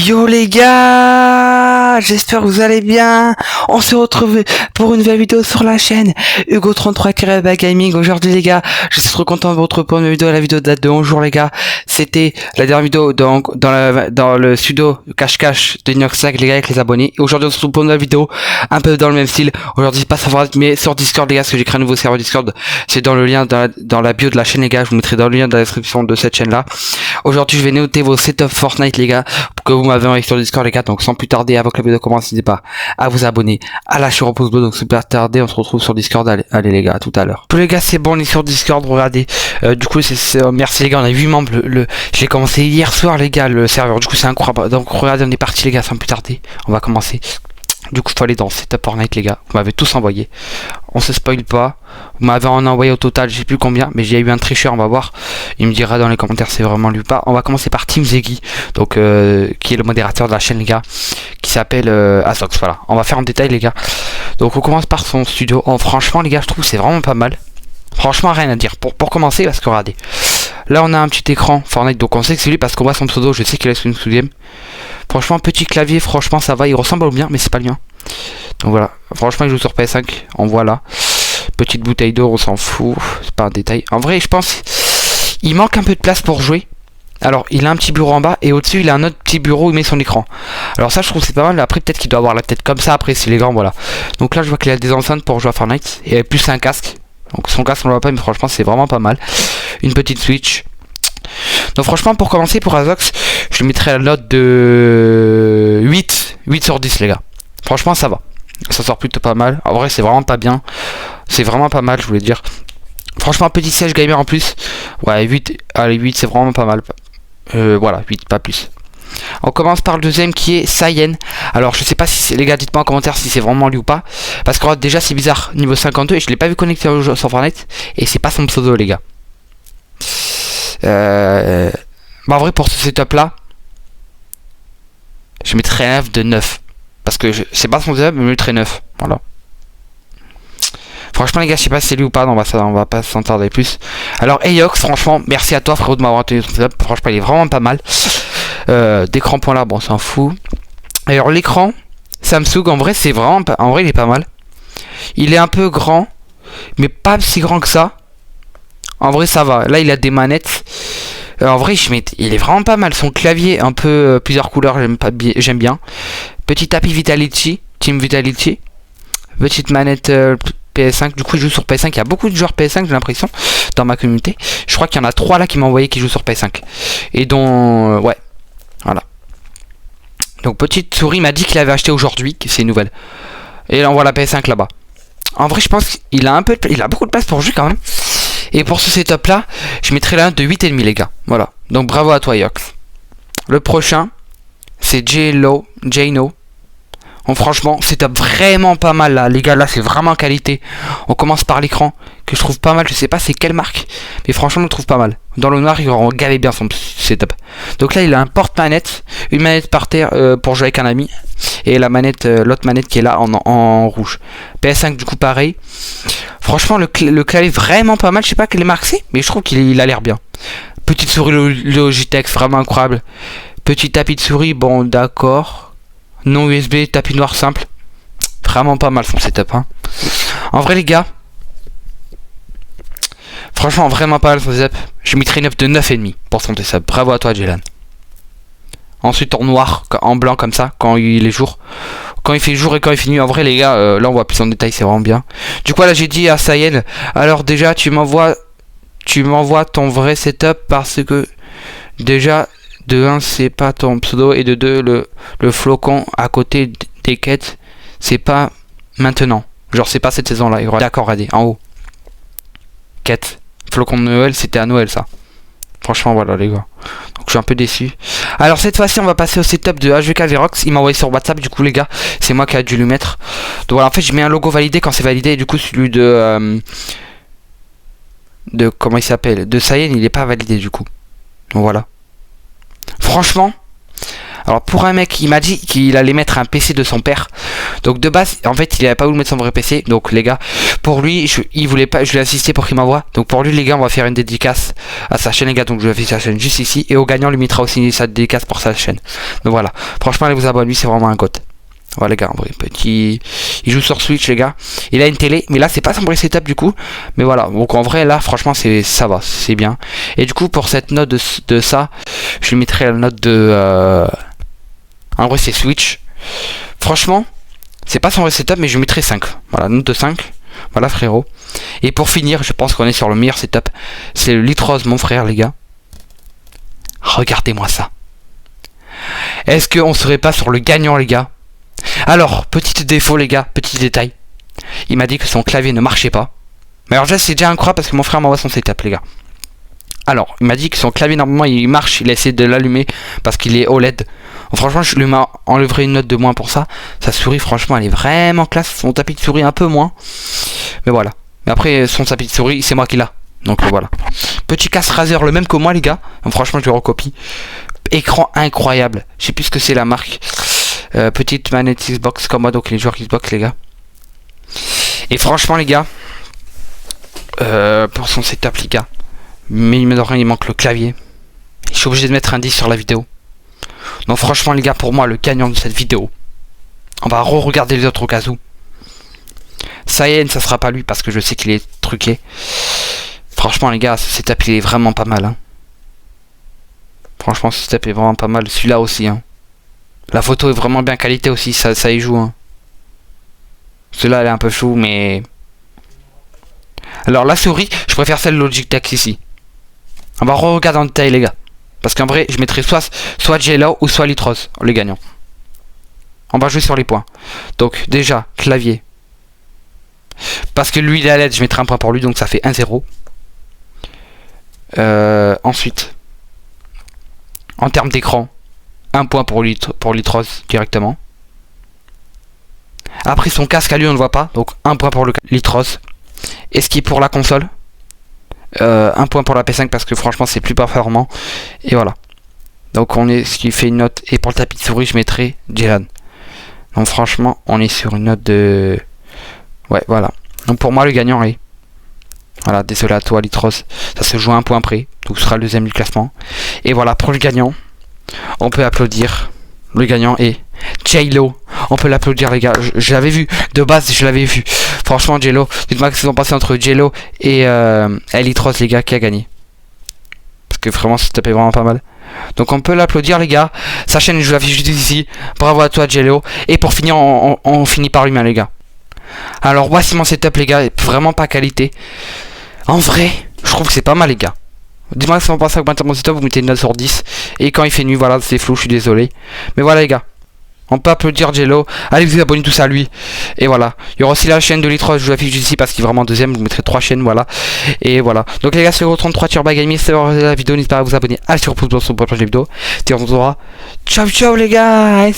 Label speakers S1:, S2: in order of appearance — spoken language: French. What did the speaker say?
S1: Yo les gars, j'espère que vous allez bien. On se retrouve pour une nouvelle vidéo sur la chaîne Hugo33 Gaming. Aujourd'hui les gars, je suis trop content de vous retrouver pour une vidéo. La vidéo date de 11 jours les gars. C'était la dernière vidéo donc dans le pseudo cache-cache de Noxag les gars avec les abonnés. Et aujourd'hui on se retrouve pour une nouvelle vidéo un peu dans le même style. Aujourd'hui pas savoir mais sur Discord les gars, parce que j'ai créé un nouveau serveur Discord. C'est dans le lien dans la bio de la chaîne les gars. Je vous mettrai dans le lien dans la description de cette chaîne là. Aujourd'hui je vais noter vos setups Fortnite les gars que vous m'avez envoyé sur Discord les gars. Donc sans plus tarder, avant que la vidéo commence, n'hésitez pas à vous abonner, à lâcher un pouce bleu. Donc super tardé, on se retrouve sur Discord. Allez les gars, à tout à l'heure. Tous les gars, c'est bon, on est sur Discord, regardez. Du coup merci les gars, on a 8 membres. J'ai commencé hier soir les gars le serveur, du coup c'est incroyable. Donc regardez, on est parti les gars, sans plus tarder, on va commencer. Du coup faut aller dans Setup Fortnite les gars, vous m'avez tous envoyé, on se spoil pas, vous m'avez en envoyé au total, je sais plus combien, mais j'ai eu un tricheur, on va voir, il me dira dans les commentaires si c'est vraiment lui ou pas. On va commencer par Team Zeggy, donc qui est le modérateur de la chaîne les gars, qui s'appelle Azox, voilà, on va faire en détail les gars. Donc on commence par son studio. Oh, franchement les gars, je trouve que c'est vraiment pas mal, franchement rien à dire pour commencer, parce que regardez, là on a un petit écran Fortnite, donc on sait que c'est lui parce qu'on voit son pseudo, je sais qu'il est une sous-game. Franchement, petit clavier, franchement ça va, il ressemble au mien, mais c'est pas le mien. Donc voilà, franchement il joue sur PS5, on voit là. Petite bouteille d'eau, on s'en fout, c'est pas un détail. En vrai, je pense il manque un peu de place pour jouer. Alors, il a un petit bureau en bas et au-dessus, il a un autre petit bureau où il met son écran. Alors ça, je trouve c'est pas mal. Après, peut-être qu'il doit avoir la tête comme ça, après c'est les grands, voilà. Donc là, je vois qu'il a des enceintes pour jouer à Fortnite et plus un casque. Donc son casque, on le voit pas, mais franchement, c'est vraiment pas mal. Une petite Switch. Donc franchement, pour commencer, pour Azox, je lui mettrai la note de 8 sur 10 les gars. Franchement ça va, ça sort plutôt pas mal. En vrai c'est vraiment pas bien, c'est vraiment pas mal, je voulais dire. Franchement petit siège gamer en plus. Ouais 8, allez 8 c'est vraiment pas mal. Voilà 8 pas plus. On commence par le deuxième qui est Cyan. Alors je sais pas si c'est, les gars dites-moi en commentaire si c'est vraiment lui ou pas, parce que déjà c'est bizarre, niveau 52 et je l'ai pas vu connecté au jeu sur Fortnite. Et c'est pas son pseudo les gars. En vrai pour ce setup là, je mettrais un F de 9. Parce que c'est pas son setup, mais je mettrais 9. Voilà. Franchement les gars, je sais pas si c'est lui ou pas, on va pas s'entarder plus. Alors Ayox, franchement, merci à toi frérot de m'avoir tenu son setup. Franchement il est vraiment pas mal. D'écran point là, bon on s'en fout. Alors l'écran, Samsung, en vrai c'est vraiment pas. En vrai il est pas mal. Il est un peu grand, mais pas si grand que ça. En vrai ça va. Là il a des manettes. En vrai il est vraiment pas mal. Son clavier un peu plusieurs couleurs, j'aime bien. Petit tapis Vitality, Team Vitality. Petite manette PS5. Du coup il joue sur PS5. Il y a beaucoup de joueurs PS5 j'ai l'impression dans ma communauté. Je crois qu'il y en a 3 là qui m'ont envoyé qui jouent sur PS5. Et dont ouais. Voilà. Donc petite souris, il m'a dit qu'il avait acheté aujourd'hui, c'est une nouvelle. Et là on voit la PS5 là-bas. En vrai je pense qu'il a il a beaucoup de place pour jouer quand même. Et pour ce setup là, je mettrai la note de 8,5 les gars. Voilà. Donc bravo à toi Yox. Le prochain, c'est Jno. Bon, franchement, setup vraiment pas mal là. Les gars, là c'est vraiment qualité. On commence par l'écran, que je trouve pas mal. Je sais pas c'est quelle marque, mais franchement je le trouve pas mal. Dans le noir, il va gaver bien son setup. Donc là, il a un porte-manette, une manette par terre pour jouer avec un ami. Et la manette, l'autre manette qui est là en rouge. PS5 du coup pareil. Franchement le clavier vraiment pas mal. Je sais pas quelle marque c'est, mais je trouve qu'il a l'air bien. Petite souris Logitech vraiment incroyable. Petit tapis de souris, bon d'accord. Non USB, tapis noir simple. Vraiment pas mal son setup hein. En vrai les gars, franchement vraiment pas mal son setup. Je mettrai une note de 9,5 pour son setup. Bravo à toi Jelan. Ensuite en noir, en blanc comme ça, quand il est jour. Quand il fait jour et quand il fait nuit. En vrai les gars, là on voit plus en détail, c'est vraiment bien. Du coup là j'ai dit à Sayel, alors déjà tu m'envoies ton vrai setup, parce que déjà de 1 c'est pas ton pseudo, et de 2 le flocon à côté des quêtes c'est pas maintenant. Genre c'est pas cette saison là. D'accord, regardez en haut. Quête. Flocon de Noël, c'était à Noël ça. Franchement voilà les gars. Donc je suis un peu déçu. Alors cette fois-ci on va passer au setup de HVK Verox. Il m'a envoyé sur WhatsApp du coup les gars. C'est moi qui a dû lui mettre. Donc voilà, en fait je mets un logo validé quand c'est validé. Et du coup celui de comment il s'appelle, de Cyan il est pas validé du coup. Donc voilà. Franchement Alors pour un mec, il m'a dit qu'il allait mettre un PC de son père. Donc de base, en fait, il avait pas voulu mettre son vrai PC. Donc les gars, pour lui, il voulait pas, je lui ai insisté pour qu'il m'envoie. Donc pour lui, les gars, on va faire une dédicace à sa chaîne, les gars. Donc je vais afficher sa chaîne juste ici. Et au gagnant, lui mettra aussi sa dédicace pour sa chaîne. Donc voilà. Franchement, allez vous abonner, lui, c'est vraiment un goth. Voilà les gars, en vrai, petit. Il joue sur Switch, les gars. Il a une télé, mais là c'est pas son vrai setup du coup. Mais voilà, donc en vrai là, franchement, ça va, c'est bien. Et du coup, pour cette note de ça, je lui mettrai la note de. En vrai, c'est Switch. Franchement, c'est pas son vrai setup, mais je lui mettrai 5. Voilà, note de 5. Voilà, frérot. Et pour finir, je pense qu'on est sur le meilleur setup. C'est le Litrose, mon frère, les gars. Regardez-moi ça. Est-ce qu'on serait pas sur le gagnant, les gars? Alors, petit défaut les gars, petit détail. Il m'a dit que son clavier ne marchait pas. Mais alors là c'est déjà incroyable parce que mon frère m'envoie son setup les gars. Alors, il m'a dit que son clavier normalement il marche, il a essayé de l'allumer parce qu'il est OLED. Franchement, je lui enleverai une note de moins pour ça. Sa souris franchement elle est vraiment classe. Son tapis de souris un peu moins. Mais voilà. Mais après son tapis de souris c'est moi qui l'a. Donc voilà. Petit casse Razer le même que moi les gars. Donc, franchement je le recopie. Écran incroyable. Je sais plus ce que c'est la marque. Petite manette Xbox comme moi, donc les joueurs Xbox les gars. Et franchement les gars, pour son setup les gars, mais il manque le clavier. Je suis obligé de mettre un 10 sur la vidéo. Donc franchement les gars, pour moi le gagnant de cette vidéo, on va re-regarder les autres au cas où. Cyan, ça sera pas lui parce que je sais qu'il est truqué. Franchement les gars, ce setup il est vraiment pas mal hein. Franchement ce setup est vraiment pas mal. Celui-là aussi hein. La photo est vraiment bien qualité aussi, ça y joue hein. Celui-là elle est un peu chou mais... Alors la souris, je préfère celle Logitech ici. On va regarder en détail les gars. Parce qu'en vrai, je mettrai soit Jello ou soit Litrose, les gagnants. On va jouer sur les points. Donc déjà, clavier. Parce que lui il est à l'aide, je mettrai un point pour lui, donc ça fait 1-0. Ensuite, en termes d'écran, un point pour Litrose directement. Après son casque à lui on ne voit pas, donc un point pour le Litrose. Et ce qui est pour la console, un point pour la P5 parce que franchement c'est plus performant. Et voilà. Donc on est, ce qui fait une note. Et pour le tapis de souris je mettrai Jelan. Donc franchement on est sur une note de... Ouais voilà. Donc pour moi le gagnant est... Voilà, désolé à toi Litrose. Ça se joue à un point près. Donc ce sera le deuxième du classement. Et voilà, pour le gagnant, on peut applaudir. Le gagnant est Jello. On peut l'applaudir les gars. Je l'avais vu. De base je l'avais vu. Franchement Jello. Dites-moi que c'est passé entre Jello et Litrose les gars qui a gagné. Parce que vraiment ça tapait vraiment pas mal. Donc on peut l'applaudir les gars. Sa chaîne je l'affiche juste ici. Bravo à toi Jello. Et pour finir on finit par lui les gars. Alors voici mon setup les gars. Vraiment pas qualité. En vrai je trouve que c'est pas mal les gars. Dis-moi si on pense à augmenter mon setup, vous mettez une note sur 10. Et quand il fait nuit, voilà, c'est flou, je suis désolé. Mais voilà les gars. On peut applaudir Jello. Allez vous abonner tous à lui. Et voilà. Il y aura aussi la chaîne de Litrose, je vous l'affiche ici parce qu'il est vraiment deuxième. Vous mettrez 3 chaînes, voilà. Et voilà. Donc les gars, c'est le 33 Turba Gaming. Si vous avez la vidéo, n'hésitez pas à vous abonner. Allez sur le pouce bleu pour la prochaine vidéo. Ciao ciao les gars.